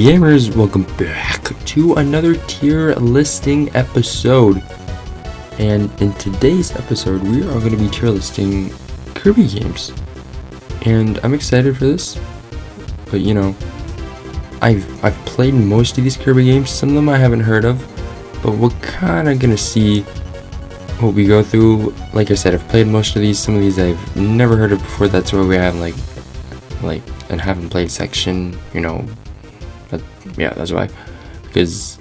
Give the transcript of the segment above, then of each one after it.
gamers, welcome back to another tier listing episode. And in today's episode we are going to be tier listing Kirby games, and I'm excited for this. But you know, I've played most of these Kirby games. Some of them I haven't heard of, but we're kind of gonna see what we go through. Like I said, I've played most of these. Some of these I've never heard of before. That's why we have like and haven't played section, you know. Yeah, that's why, because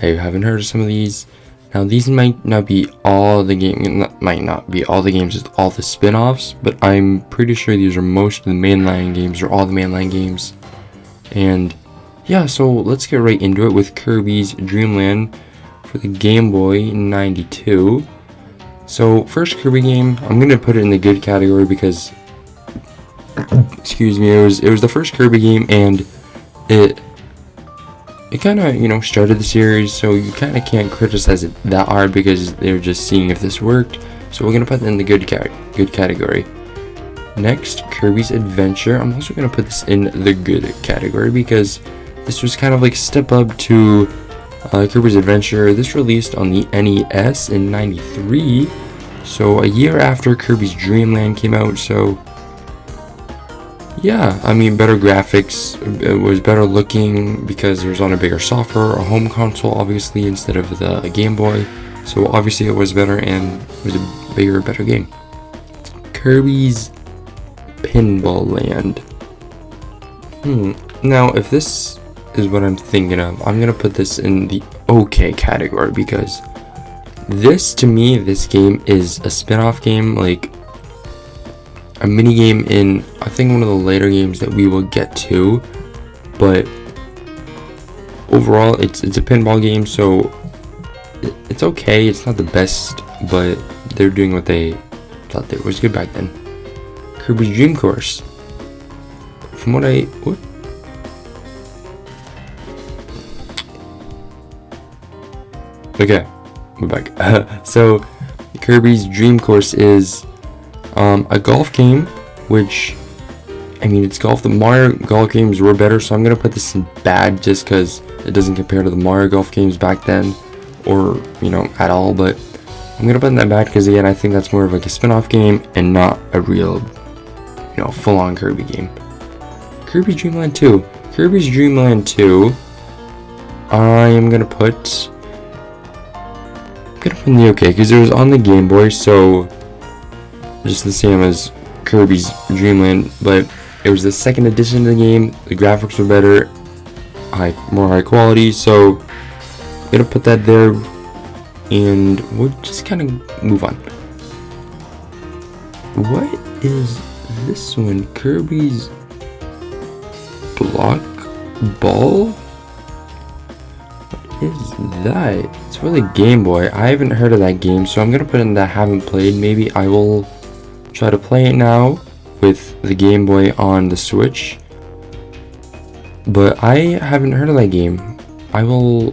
I haven't heard of some of these. Now these might not be all the games with all the spin-offs, but I'm pretty sure these are most of the mainline games, or all the mainline games. And yeah, so let's get right into it with Kirby's Dream Land for the Game Boy 92. So first Kirby game, I'm gonna put it in the good category because excuse me, it was the first Kirby game, and it kind of, you know, started the series, so you kind of can't criticize it that hard because they're just seeing if this worked. So we're gonna put it in the good category. Next, Kirby's Adventure. I'm also gonna put this in the good category because this was kind of like a step up to Kirby's Adventure. This released on the NES in '93, so a year after Kirby's Dream Land came out. So yeah, I mean, better graphics, it was better looking because it was on a bigger software, a home console obviously, instead of the Game Boy. So obviously it was better, and it was a bigger, better game. Kirby's Pinball Land. Now if this is what I'm thinking of, I'm gonna put this in the okay category because this, to me, this game is a spin-off game, like a mini game in, I think, one of the later games that we will get to. But overall it's a pinball game, so it's okay. It's not the best, but they're doing what they thought it was good back then. Kirby's Dream Course. From what okay, we're back. So Kirby's Dream Course is a golf game, which, I mean, it's golf. The Mario golf games were better, so I'm gonna put this in bad just because it doesn't compare to the Mario golf games back then, or, you know, at all. But I'm gonna put in that bad because, again, I think that's more of like a spin-off game and not a real, you know, full-on Kirby game. Kirby's Dream Land 2. Kirby's Dream Land 2, I am gonna put in the okay because it was on the Game Boy, so just the same as Kirby's Dream Land, but it was the second edition of the game. The graphics were better, more high quality, so I'm gonna put that there, and we'll just kind of move on. What is this one? Kirby's Block Ball? What is that? It's for the Game Boy. I haven't heard of that game, so I'm gonna put in that I haven't played. Maybe I will try to play it now with the Game Boy on the Switch, but I haven't heard of that game. I will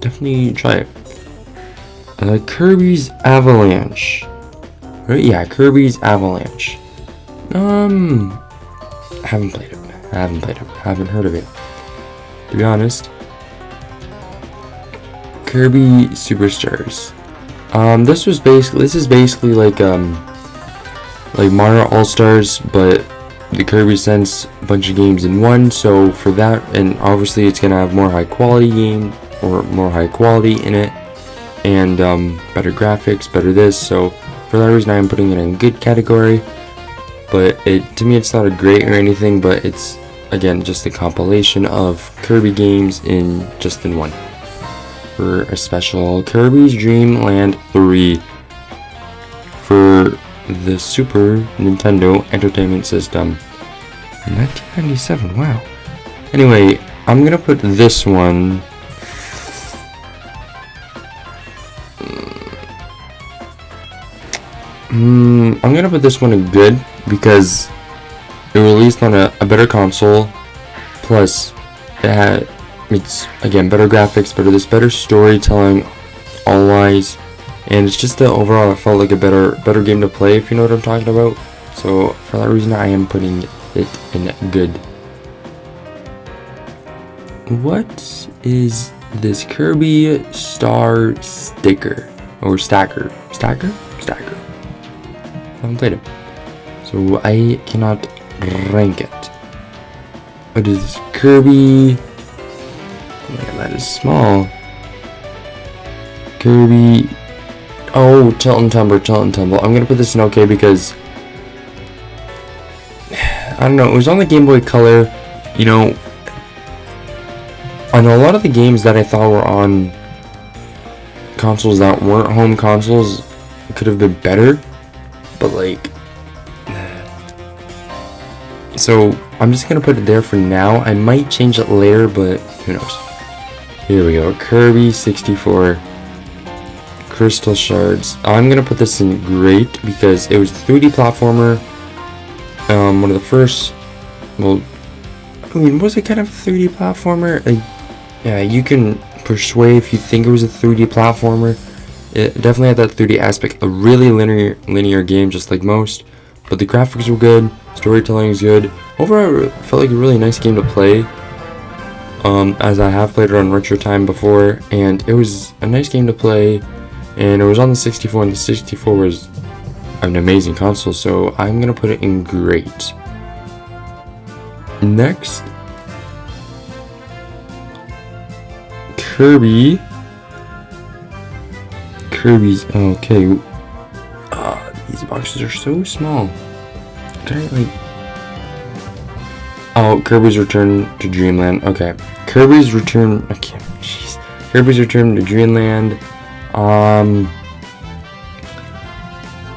definitely try it. Kirby's Avalanche. Right? Yeah, Kirby's Avalanche. I haven't played it. Haven't heard of it, to be honest. Kirby Superstars. This is basically like Mario All-Stars, but the Kirby sends a bunch of games in one. So for that, and obviously it's gonna have more high quality game, or more high quality in it, and better graphics, better this. So for that reason, I'm putting it in good category. But to me, it's not a great or anything, but it's, again, just a compilation of Kirby games in one. For a special Kirby's Dream Land 3 for the Super Nintendo Entertainment System. 1997, wow. Anyway, I'm gonna put this one I'm gonna put this one in good because it released on a better console, plus it's, again, better graphics, better storytelling, all wise, and it's just that overall it felt like a better game to play, if you know what I'm talking about. So for that reason, I am putting it in good. what is this Kirby Star Sticker? Or Stacker? Stacker? Stacker. I haven't played it, so I cannot rank it. What is this? Kirby? Oh my god, that is small. Kirby. Oh, Tilt and Tumble, Tilt and Tumble. I'm gonna put this in OK because I don't know. It was on the Game Boy Color. You know, on a lot of the games that I thought were on consoles that weren't home consoles could have been better, but like, so I'm just gonna put it there for now. I might change it later, but who knows. Here we go. Kirby 64 Crystal Shards. I'm gonna put this in great because it was a 3D platformer. One of the first. Well, I mean, was it kind of a 3D platformer? Yeah, you can persuade if you think it was a 3D platformer. It definitely had that 3D aspect. A really linear game, just like most. But the graphics were good. Storytelling is good. Overall, it felt like a really nice game to play. As I have played it on Retro Time before, and it was a nice game to play. And it was on the 64, and the 64 was an amazing console, so I'm gonna put it in great. Next, Kirby's okay. These boxes are so small. Can I like? Oh, Kirby's Return to Dreamland. Okay, Kirby's Return. Okay, jeez. Kirby's Return to Dreamland. I'm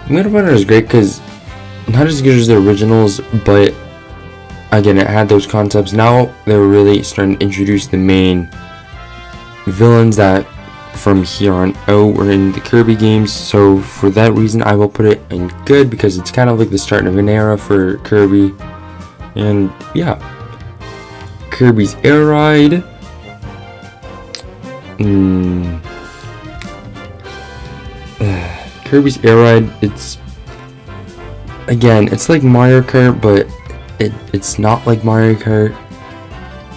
gonna put it as great because not as good as the originals, but again, it had those concepts. Now they're really starting to introduce the main villains that from here on out were in the Kirby games. So for that reason, I will put it in good because it's kind of like the start of an era for Kirby. And yeah, Kirby's Air Ride. Kirby's Air Ride, it's like Mario Kart, but it's not like Mario Kart,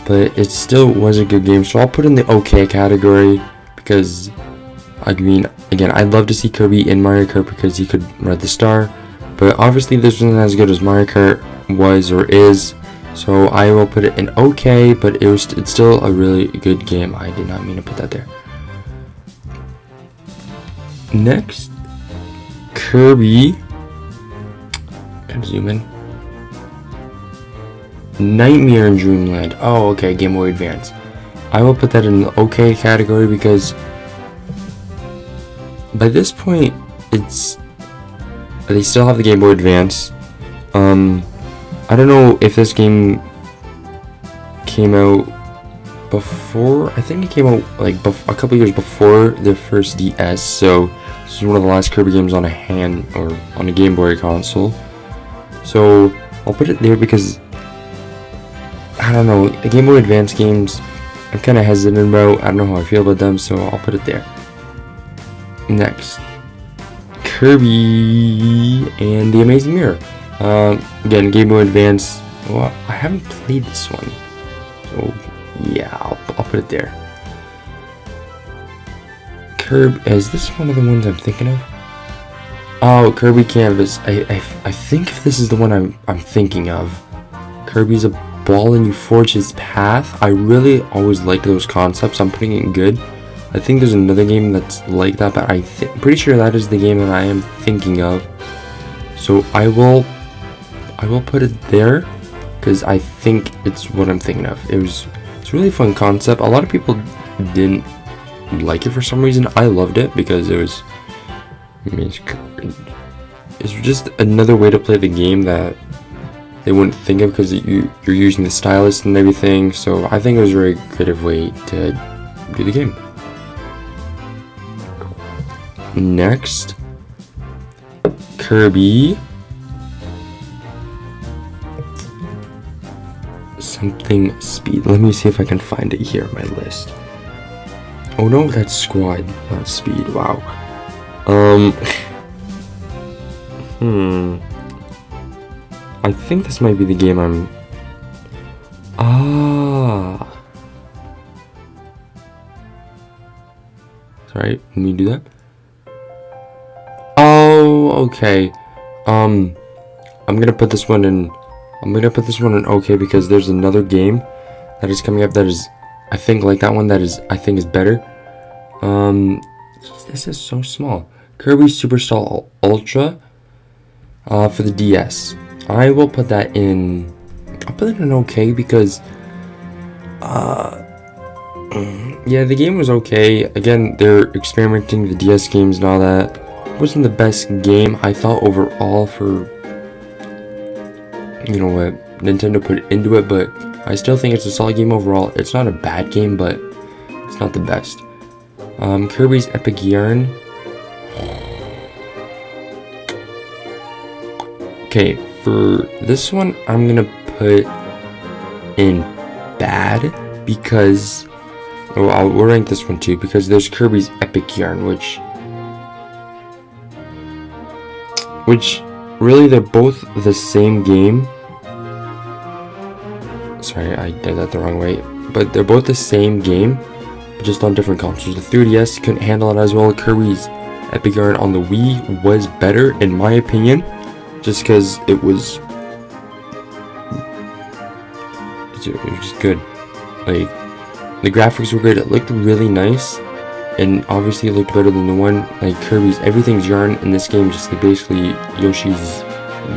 but it still was a good game, so I'll put in the OK category because, I mean, again, I'd love to see Kirby in Mario Kart because he could ride the star, but obviously this wasn't as good as Mario Kart was or is, so I will put it in OK, but it's still a really good game. I did not mean to put that there. Next, Kirby. Can I zoom in? Nightmare in Dreamland. Oh, okay, Game Boy Advance. I will put that in the OK category because by this point, they still have the Game Boy Advance. I don't know if this game came out before. I think it came out like a couple years before the first DS. So this is one of the last Kirby games on a on a Game Boy console. So I'll put it there because I don't know, the Game Boy Advance games I'm kind of hesitant about. I don't know how I feel about them, so I'll put it there. Next, Kirby and the Amazing Mirror. Again, Game Boy Advance. Well, I haven't played this one, so yeah, I'll put it there. Is this one of the ones I'm thinking of? Oh, Kirby Canvas. I think if this is the one I'm thinking of. Kirby's a ball and you forge his path. I really always liked those concepts. I'm putting it in good. I think there's another game that's like that, but I'm pretty sure that is the game that I am thinking of. So I will put it there because I think it's what I'm thinking of. It's a really fun concept. A lot of people didn't like it for some reason. I loved it because it's just another way to play the game that they wouldn't think of because you're using the stylus and everything. So I think it was a very creative way to do the game. Next, Kirby something speed. Let me see if I can find it here on my list. Oh no, that's squad, not speed. Wow. I think this might be the game I'm. right? Let me do that. Oh, okay. I'm gonna put this one in. I'm gonna put this one in okay because there's another game that is coming up that is, I think, like that one that is, I think, is better. This is so small. Kirby Superstar Ultra, for the DS. I will put that in. I'll put it in okay because, yeah, the game was okay. Again, they're experimenting with the DS games and all that. It wasn't the best game I thought overall for, you know, what Nintendo put into it, but I still think it's a solid game overall. It's not a bad game, but it's not the best. Kirby's Epic Yarn. Okay, for this one, I'm gonna put in bad because, we'll rank this one too because there's Kirby's Epic Yarn, which really they're both the same game. Sorry, I did that the wrong way. But they're both the same game, just on different consoles. The 3DS couldn't handle it as well. Kirby's Epic Yarn on the Wii was better, in my opinion, just because it was just good. Like, the graphics were good. It looked really nice, and obviously it looked better than the one. Like, Kirby's, everything's yarn in this game, just like basically Yoshi's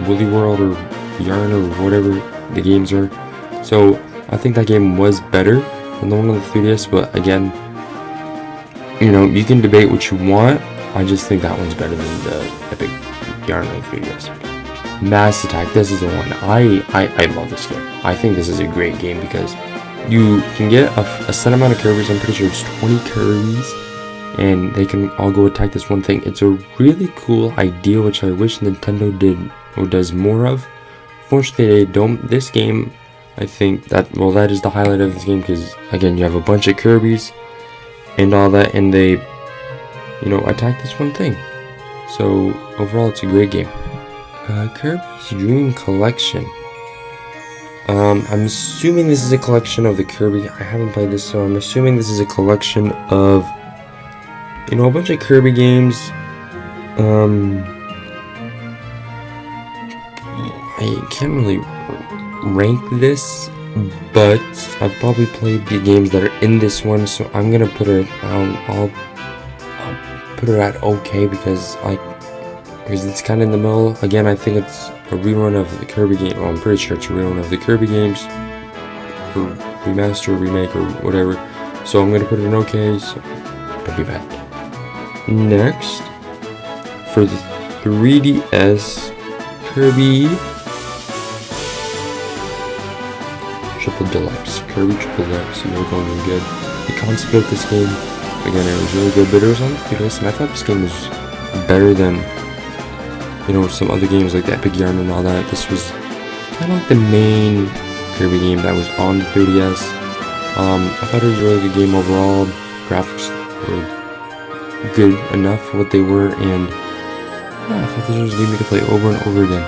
Woolly World or Yarn or whatever the games are. So I think that game was better than the one on the 3DS, but again, you know, you can debate what you want. I just think that one's better than the Epic Yarn on the 3DS. Mass Attack, this is the one. I love this game. I think this is a great game because you can get a set amount of Kirby's. I'm pretty sure it's 20 Kirby's, and they can all go attack this one thing. It's a really cool idea, which I wish Nintendo did or does more of. Fortunately, they don't. This game, I think that, well, that is the highlight of this game because, again, you have a bunch of Kirby's and all that, and they, you know, attack this one thing. So overall, it's a great game. Kirby's Dream Collection. I'm assuming this is a collection of the Kirby. I haven't played this, so I'm assuming this is a collection of, you know, a bunch of Kirby games. I can't really rank this, but I've probably played the games that are in this one, so I'm gonna put it. I'll put it at okay because it's kind of in the middle. Again, I think it's a rerun of the Kirby game. Well, I'm pretty sure it's a rerun of the Kirby games, or remaster, remake, or whatever. So I'm gonna put it in okay. So don't be bad. Next, for the 3DS, Kirby Triple Deluxe. Kirby Triple Deluxe. You know, going really good. The concept of this game, again, it was really good, but it was on the 3DS, and I thought this game was better than, you know, some other games like the Epic Yarn and all that. This was kind of like the main Kirby game that was on the 3DS. I thought it was a really good game overall. Graphics were good enough for what they were, and yeah, I thought this was a game you could play over and over again.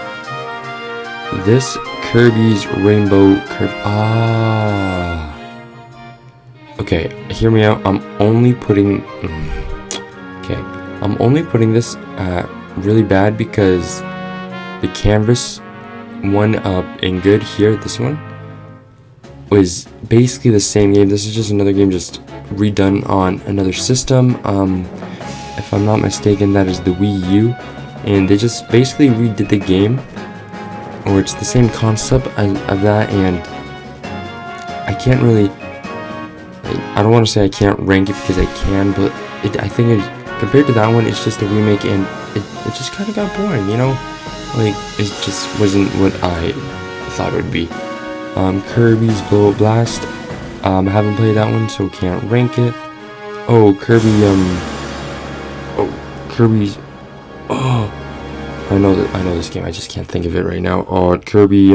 This Kirby's Rainbow Curve. Okay, hear me out. I'm only putting this really bad because the canvas one in good here, this one, was basically the same game. This is just another game just redone on another system. If I'm not mistaken, that is the Wii U, and they just basically redid the game, or it's the same concept of that, and I can't really, I don't want to say I can't rank it because I can, but I think compared to that one, it's just a remake, and it just kind of got boring, you know? Like, it just wasn't what I thought it would be. Kirby's Blow Up Blast. I haven't played that one, so can't rank it. Oh, Kirby's. Oh, I know this game. I just can't think of it right now. Oh, Kirby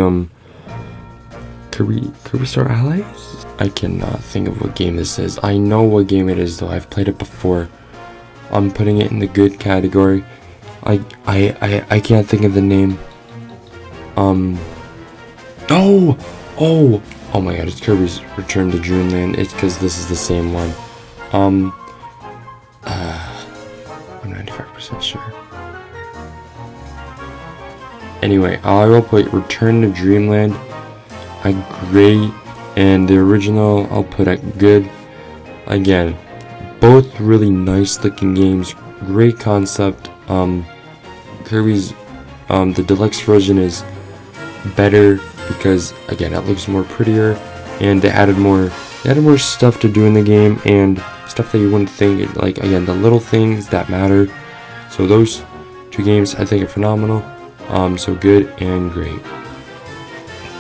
Star Allies. I cannot think of what game this is. I know what game it is though. I've played it before. I'm putting it in the good category. I can't think of the name. Oh my god, it's Kirby's Return to Dreamland. It's because this is the same one. 100% sure. Anyway, I will put Return to Dreamland at great, and the original I'll put at good. Again, both really nice looking games, great concept. Kirby's the deluxe version is better because again it looks more prettier, and they added more stuff to do in the game and stuff that you wouldn't think, like again the little things that matter. So those two games I think are phenomenal. So good and great.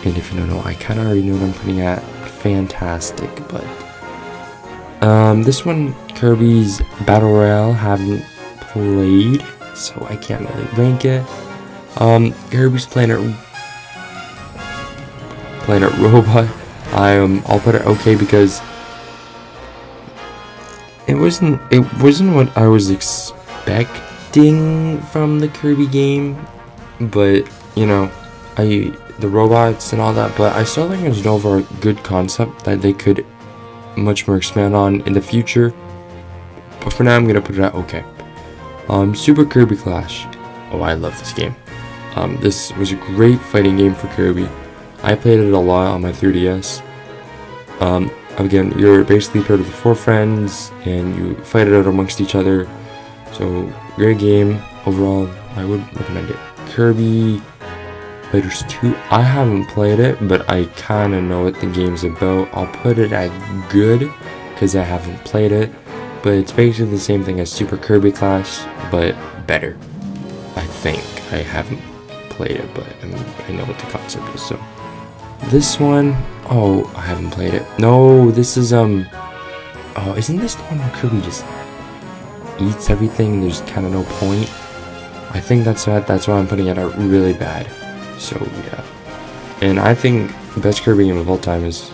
And if you don't know, I kind of already know what I'm putting at fantastic, but this one, Kirby's Battle Royale, haven't played, so I can't really rank it. Kirby's Planet Robot, I'll put it okay because it wasn't what I was expecting from the Kirby game, but you know, the robots and all that, but I still think it's an overall good concept that they could much more expand on in the future. But for now, I'm gonna put it at okay. Super Kirby Clash. Oh, I love this game. This was a great fighting game for Kirby. I played it a lot on my 3DS. Again, you're basically part of the 4 friends, and you fight it out amongst each other. So, great game. Overall, I would recommend it. Kirby Fighters 2, I haven't played it, but I kind of know what the game's about. I'll put it at good, because I haven't played it, but it's basically the same thing as Super Kirby Clash, but better. I think. I haven't played it, but I know what the concept is, so. This one, oh, I haven't played it. No, this is, oh, isn't this the one where Kirby just eats everything and there's kind of no point? I think that's why I'm putting it out really bad. So yeah, and I think the best Kirby game of all time is,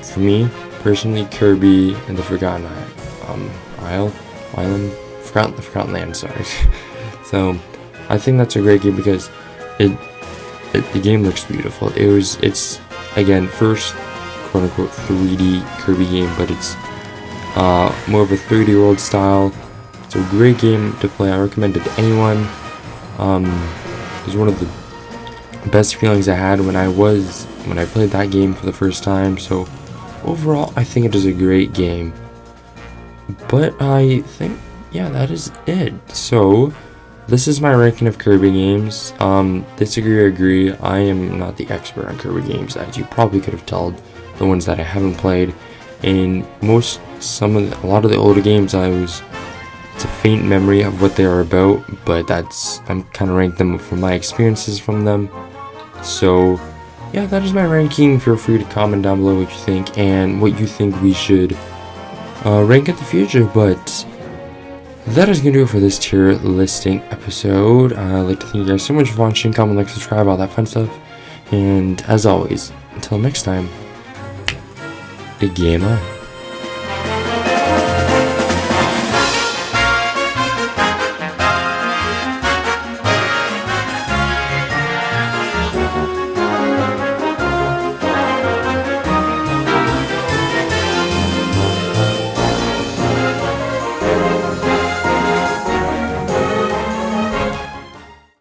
for me personally, Kirby and the Forgotten Forgotten Land. Sorry. So I think that's a great game because the game looks beautiful. It's again first quote unquote 3D Kirby game, but it's more of a 3D world style. It's a great game to play. I recommend it to anyone. It was one of the best feelings I had when I played that game for the first time. So overall, I think it is a great game. But I think, yeah, that is it. So this is my ranking of Kirby games. Disagree or agree, I am not the expert on Kirby games, as you probably could have told, the ones that I haven't played. And a lot of the older games, it's a faint memory of what they are about, but I'm kind of ranking them from my experiences from them. So yeah, that is my ranking. Feel free to comment down below what you think and what you think we should rank in the future. But that is gonna do it for this tier listing episode. I'd like to thank you guys so much for watching. Comment, like, subscribe, all that fun stuff. And as always, until next time, game on.